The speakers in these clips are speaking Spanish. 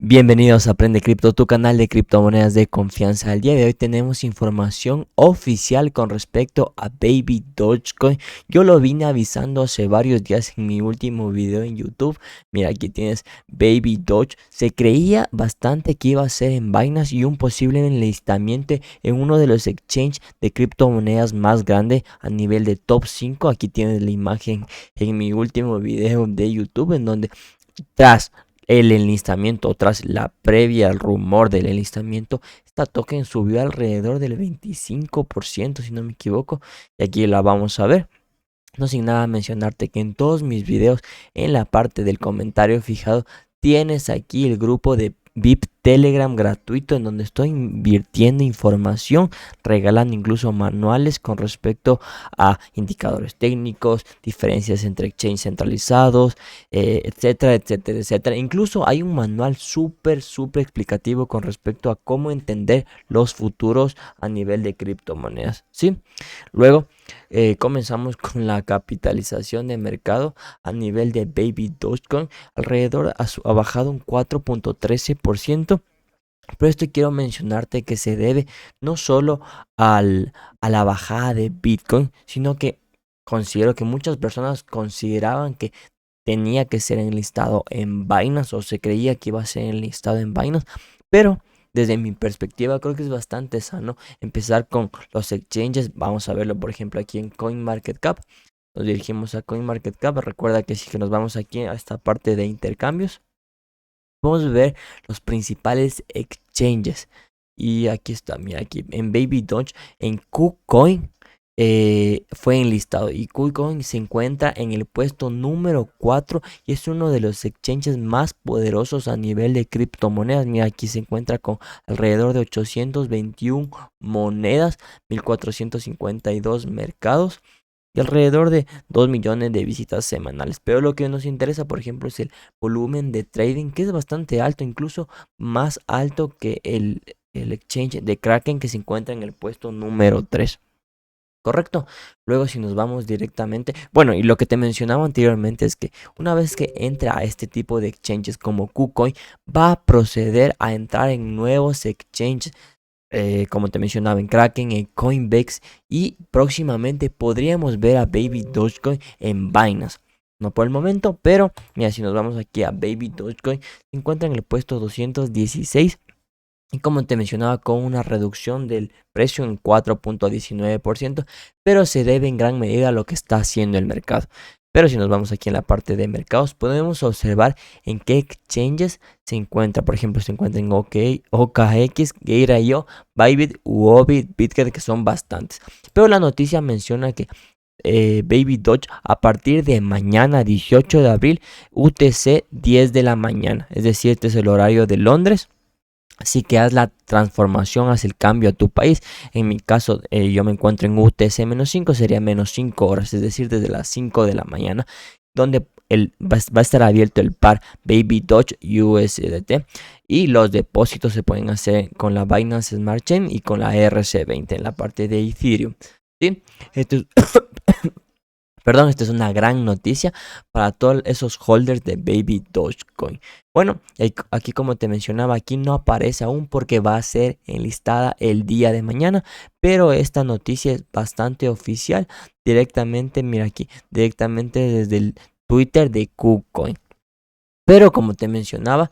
Bienvenidos a Aprende Cripto, tu canal de criptomonedas de confianza. El día de hoy tenemos información oficial con respecto a Baby Dogecoin. Yo lo vine avisando hace varios días en mi último video en YouTube. Mira, aquí tienes Baby Doge. Se creía bastante que iba a ser en Binance y un posible enlistamiento en uno de los exchanges de criptomonedas más grande a nivel de top 5. Aquí tienes la imagen en mi último video de YouTube en donde tras el enlistamiento, tras la previa al rumor del enlistamiento, esta token subió alrededor del 25%, si no me equivoco, y aquí la vamos a ver. No sin nada mencionarte que en todos mis videos, en la parte del comentario fijado, tienes aquí el grupo de VIP Telegram gratuito en donde estoy invirtiendo información, regalando incluso manuales con respecto a indicadores técnicos, diferencias entre exchanges centralizados, etcétera, etcétera, etcétera. Incluso hay un manual súper explicativo con respecto a cómo entender los futuros a nivel de criptomonedas, ¿sí? Luego comenzamos con la capitalización de mercado a nivel de Baby Dogecoin. Alrededor ha bajado un 4.13%. Pero esto quiero mencionarte que se debe no solo a la bajada de Bitcoin, sino que considero que muchas personas consideraban que tenía que ser enlistado en Binance o se creía que iba a ser enlistado en Binance, pero desde mi perspectiva creo que es bastante sano empezar con los exchanges. Vamos a verlo por ejemplo aquí en CoinMarketCap. Nos dirigimos a CoinMarketCap. Recuerda que si nos vamos aquí a esta parte de intercambios, vamos a ver los principales exchanges. Y aquí está, mira, aquí en Baby Doge, en KuCoin fue enlistado. Y KuCoin se encuentra en el puesto número 4 y es uno de los exchanges más poderosos a nivel de criptomonedas. Mira, aquí se encuentra con alrededor de 821 monedas, 1452 mercados y alrededor de 2 millones de visitas semanales. Pero lo que nos interesa, por ejemplo, es el volumen de trading, que es bastante alto, incluso más alto que el exchange de Kraken, que se encuentra en el puesto número 3. Correcto. Luego si nos vamos directamente, bueno, y lo que te mencionaba anteriormente es que una vez que entra a este tipo de exchanges como KuCoin, va a proceder a entrar en nuevos exchanges, como te mencionaba, en Kraken, en Coinbase, y próximamente podríamos ver a Baby Dogecoin en Binance. No por el momento, pero mira, si nos vamos aquí a Baby Dogecoin, se encuentra en el puesto 216. Y como te mencionaba, con una reducción del precio en 4.19%, pero se debe en gran medida a lo que está haciendo el mercado. Pero si nos vamos aquí en la parte de mercados, podemos observar en qué exchanges se encuentra. Por ejemplo, se encuentra en OKX, Gate.io, Bybit, Huobi, Bitget, que son bastantes. Pero la noticia menciona que Baby Doge a partir de mañana 18 de abril, UTC 10 de la mañana. Es decir, este es el horario de Londres. Así que haz la transformación, haz el cambio a tu país. En mi caso, yo me encuentro en UTC-5, sería menos 5 horas, es decir, desde las 5 de la mañana, donde va a estar abierto el par Baby Doge USDT. Y los depósitos se pueden hacer con la Binance Smart Chain y con la ERC20 en la parte de Ethereum. ¿Sí? Esto es Perdón, esta es una gran noticia para todos esos holders de Baby Dogecoin. Bueno, aquí como te mencionaba, aquí no aparece aún porque va a ser enlistada el día de mañana, pero esta noticia es bastante oficial directamente, mira aquí, directamente desde el Twitter de KuCoin. Pero como te mencionaba,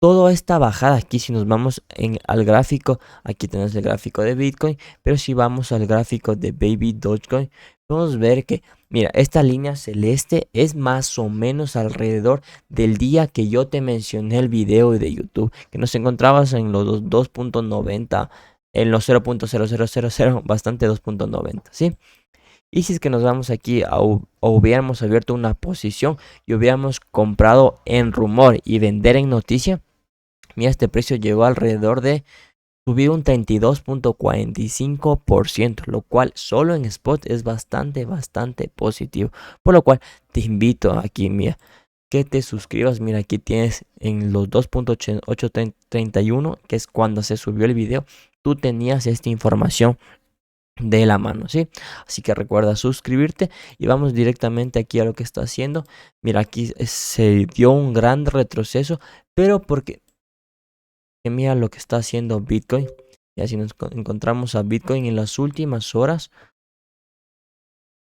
toda esta bajada aquí, si nos vamos al gráfico, aquí tenemos el gráfico de Bitcoin, pero si vamos al gráfico de Baby Dogecoin, podemos ver que, mira, esta línea celeste es más o menos alrededor del día que yo te mencioné el video de YouTube, que nos encontrabas en los 2.90, en los 0.0000, bastante 2.90, ¿sí? Y si es que nos vamos aquí o hubiéramos abierto una posición y hubiéramos comprado en rumor y vender en noticia, mira, este precio llegó alrededor de subir un 32.45%, lo cual solo en spot es bastante positivo. Por lo cual te invito aquí, mira, que te suscribas. Mira, aquí tienes en los 2.831, que es cuando se subió el video, tú tenías esta información de la mano, ¿sí? Así que recuerda suscribirte y vamos directamente aquí a lo que está haciendo. Mira, aquí se dio un gran retroceso, pero porque que mira lo que está haciendo Bitcoin. Y así nos encontramos a Bitcoin en las últimas horas.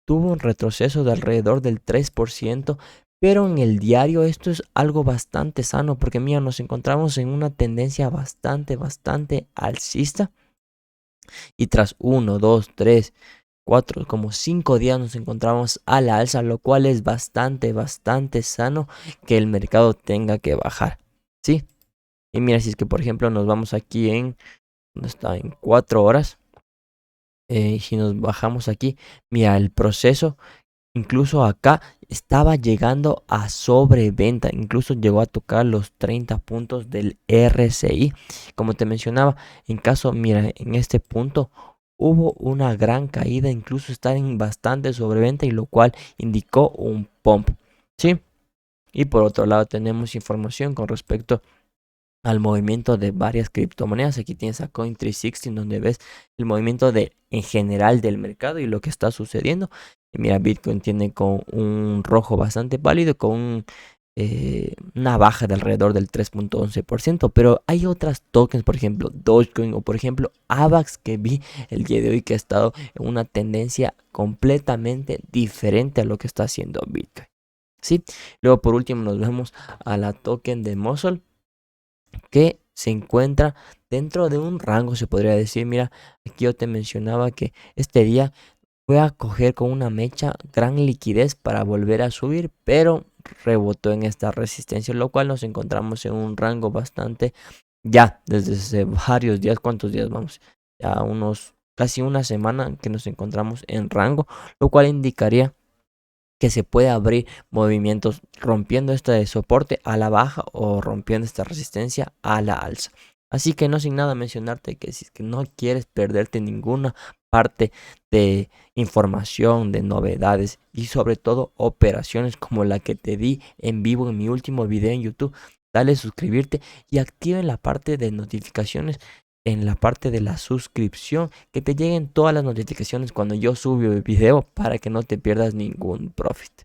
Tuvo un retroceso de alrededor del 3%, pero en el diario esto es algo bastante sano porque mira, nos encontramos en una tendencia bastante alcista y tras 1, 2, 3, 4, como 5 días nos encontramos a la alza, lo cual es bastante sano que el mercado tenga que bajar, ¿sí? Y mira, si es que por ejemplo nos vamos aquí ¿dónde está? En 4 horas, si nos bajamos aquí, mira, el proceso incluso acá estaba llegando a sobreventa, incluso llegó a tocar los 30 puntos del RSI. Como te mencionaba, en caso, mira, en este punto hubo una gran caída, incluso está en bastante sobreventa y lo cual indicó un pump, ¿sí? Y por otro lado tenemos información con respecto al movimiento de varias criptomonedas. Aquí tienes a Coin360 donde ves el movimiento en general del mercado y lo que está sucediendo. Y mira, Bitcoin tiene con un rojo bastante pálido, con una baja de alrededor del 3.11%, pero hay otras tokens, por ejemplo Dogecoin o por ejemplo AVAX que vi el día de hoy que ha estado en una tendencia completamente diferente a lo que está haciendo Bitcoin. ¿Sí? Luego por último nos vemos a la token de Muscle que se encuentra dentro de un rango, se podría decir. Mira, aquí yo te mencionaba que este día fue a coger con una mecha gran liquidez para volver a subir, pero rebotó en esta resistencia, lo cual nos encontramos en un rango bastante ya desde hace varios días. ¿Cuántos días vamos? Ya unos casi una semana que nos encontramos en rango, lo cual indicaría que se puede abrir movimientos rompiendo este soporte a la baja o rompiendo esta resistencia a la alza. Así que no sin nada mencionarte que si es que no quieres perderte ninguna parte de información, de novedades y sobre todo operaciones como la que te di en vivo en mi último video en YouTube, dale suscribirte y activa la parte de notificaciones, en la parte de la suscripción, que te lleguen todas las notificaciones cuando yo subo el video para que no te pierdas ningún profit.